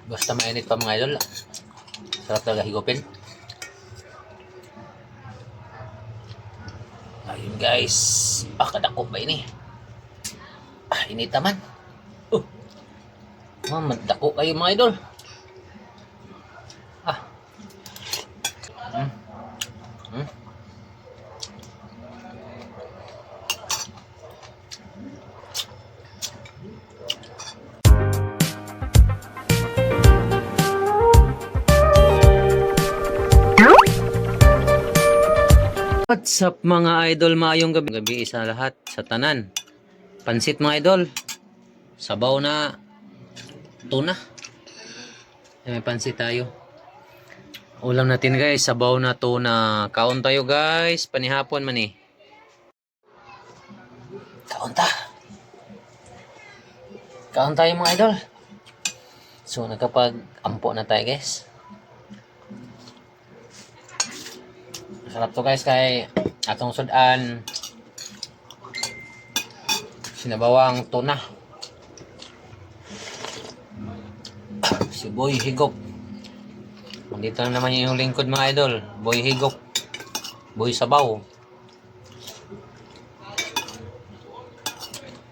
Basta mainit pa mga idol. Sarap talaga higupin. Ayun guys. Kadako ba ini? Init naman. Madako kayo mga idol. Ah. Hmm. Hmm. What's up mga idol, maayong gabi sa lahat, sa tanan. Pansit mga idol, sabaw na tuna. May pansit tayo. Ulam natin guys, sabaw na tuna. Kaon tayo guys, panihapon man eh. Kaon tayo mga idol. So nakapag-ampo na tayo guys. Sarap to guys kay atong sudan sinabawang tuna. Si Boy Higop. Nandito na naman yung lingkod mga idol. Boy Higop. Boy Sabaw.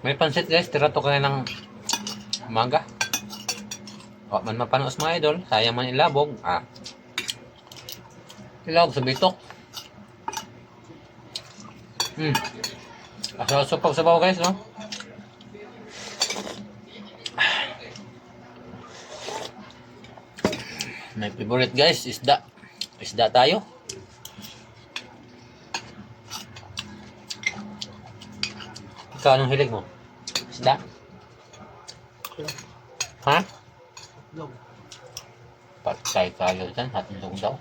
May pansit guys. Tira to kaya ng umaga. O man mapanos mga idol. Sayang man ilabog. Ilabog sa bitok. Aso pag sabaw guys, no? My favorite guys, isda. Isda tayo. Ikaw, anong hilig mo? Isda? Ha? Patay tayo dyan, hatindog daw.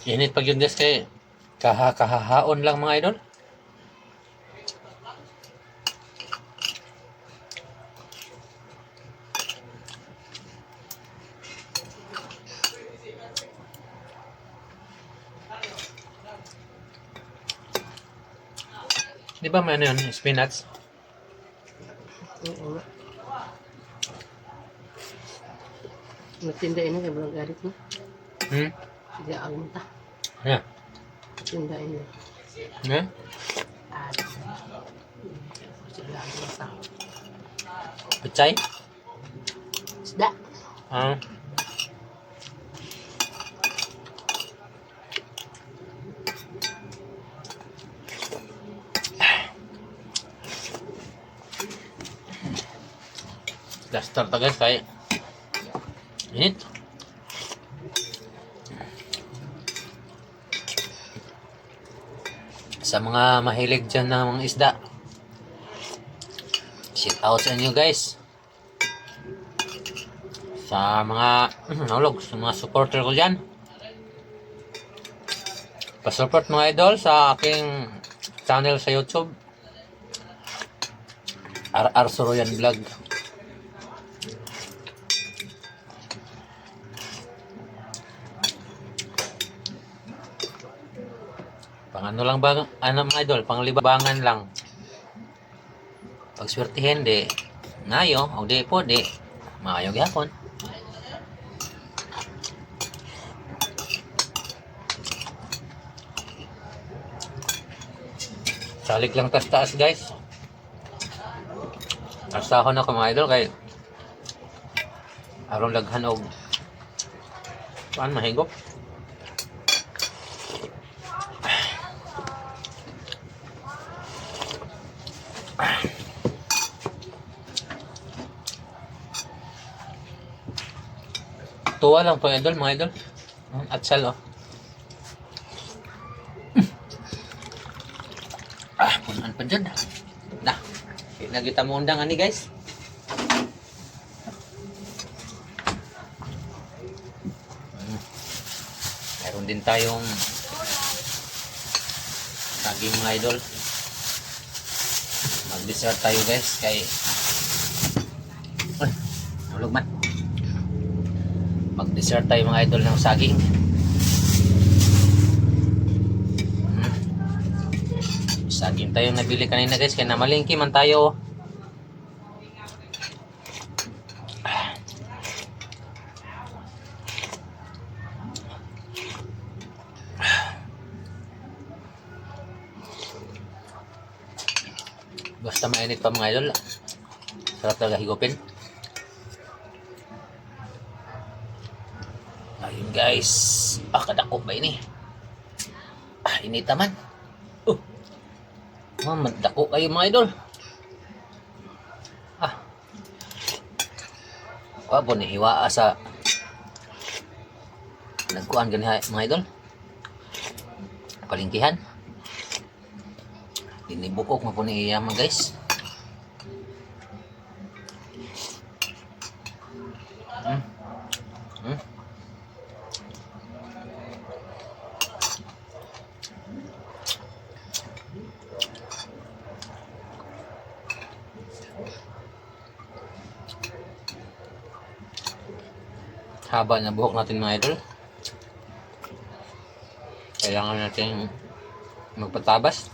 Init pag yun guys kay kahahaon lang mga idol. Di ba may ano yun? Spinach? Oo. Matinda ini kay bulang garit mo. Sige ang ta. Yeah. Matinda ini. Yeah? Sige ang ta. Pechay? Isda. Duster to guys kay init. Sa mga mahilig dyan ng mga isda, shout out sa inyo guys. Sa mga nalog, sa mga supporter ko dyan, pa-support mga idol sa aking channel sa YouTube, RR Soroyan Vlog. Pang ano lang ba, ano mga idol, pang libangan lang. Pag swertihin, di nayo, o di po, di maayo gyapon. Salik lang taas guys. Asahon ako mga idol kay aron laghan og paan mahigop. Tuwa lang po idol, mga idol. Atsal oh. Punan pa dyan. Nah, nagita mo undang ani guys. Meron din tayong saging mga idol. Mag-dessert tayo guys kay nulog man. Mag-dessert tayo mga idol ng saging. Saging tayo nabili kanina guys, kaya namalingki man tayo. Basta mainit pa mga idol. Sarap talaga higupin. Ayun guys. Kadako ba ini? Init naman. Dako kayo mga idol. Wabo ni hiwaa sa nagkuhan gani mga idol. Palingkihan. Dinibukok mo po ni Iyama guys. Haba na buhok natin mga idol. Kailangan natin magpatabas.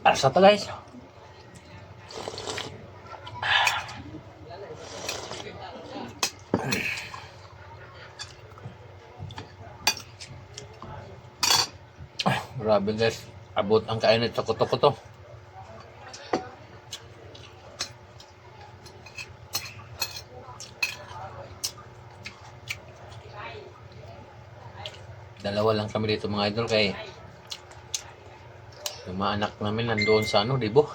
Asa to guys. Grabe guys, abot ang kainit sa kuto-kuto. Dalawa lang kami dito mga idol kay yung mga anak namin nandoon sa Dibo.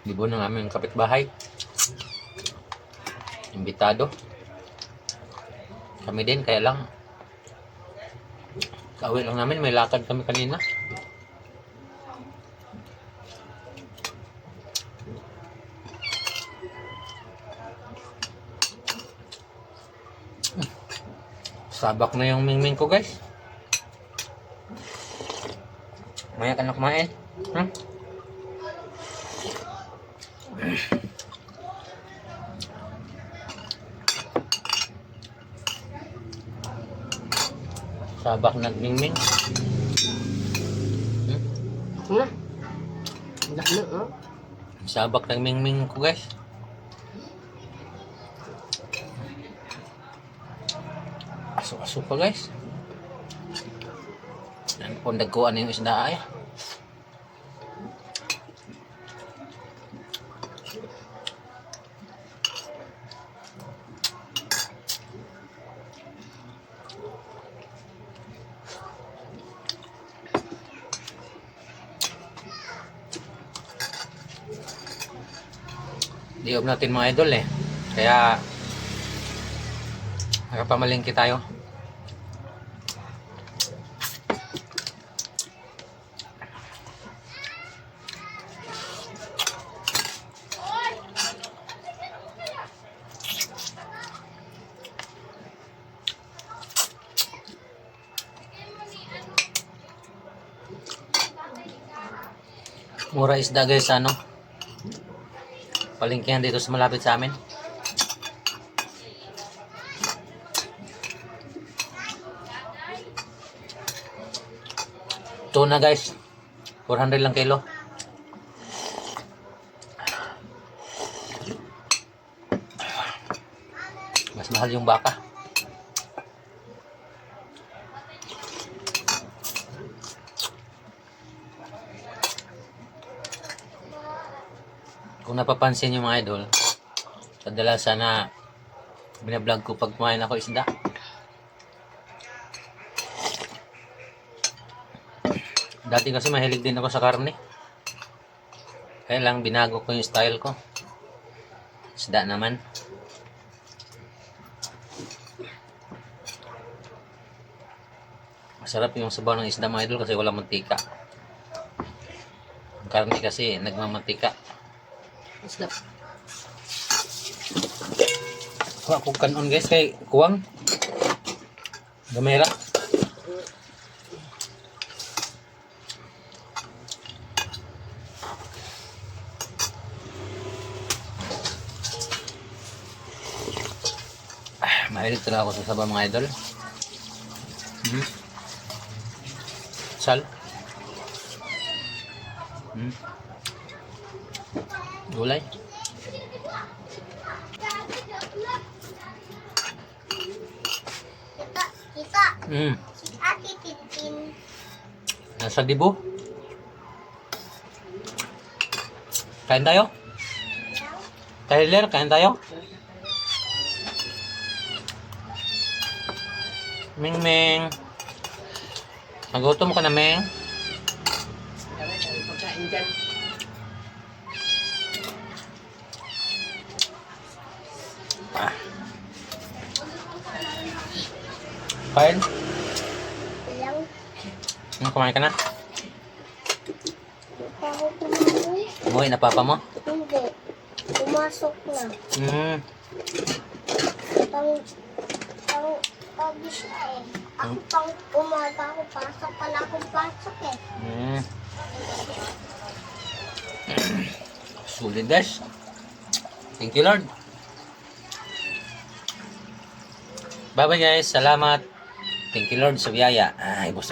Dibo ng aming kapitbahay. Imbitado. Kami din kaya lang kauwi lang namin, may lakad kami kanina. Sabak na yung mingming ko guys. Maya ka na kumain. Sabak nagmingming. Sabak nagmingming ko guys. Aso-aso pa guys. Yan po nagkuhan yung isda ay. Diob natin mga idol eh. Kaya nakapamalingki tayo. Mura isda guys palingkihan dito sa malapit sa amin. Tuna guys, 400 lang kilo. Mas mahal yung baka. Kung napapansin yung mga idol, kadalasan na binablog ko pag kumain ako isda. Dati kasi mahilig din ako sa karne. Kaya lang binago ko yung style ko. Isda naman. Masarap yung sabaw ng isda mga idol kasi wala mantika. Ang karne kasi nagmamantika. Isda. Kuha ko kanon guys kay kuwang. Gamera. Mahilig talaga ako sa sabaw mga idol. Sal. Gulay. Kita, Mm. si Ate Tintin. Nasa dibo. Kain tayo? Tyler, kain tayo? Ming Ming. Nagutom ka na, Ming? Dami pagkain dyan. Ah. Kain? Ilang Kumain ka na? pa ako kumain? Umuwi na papa mo? Hindi. Pumasok na. Pag siya eh. Ako pang umaga ako pasok pala akong pasok eh. Sulit guys. Thank you Lord. Bye bye guys. Salamat. Thank you Lord sa biyaya. Ay, busog.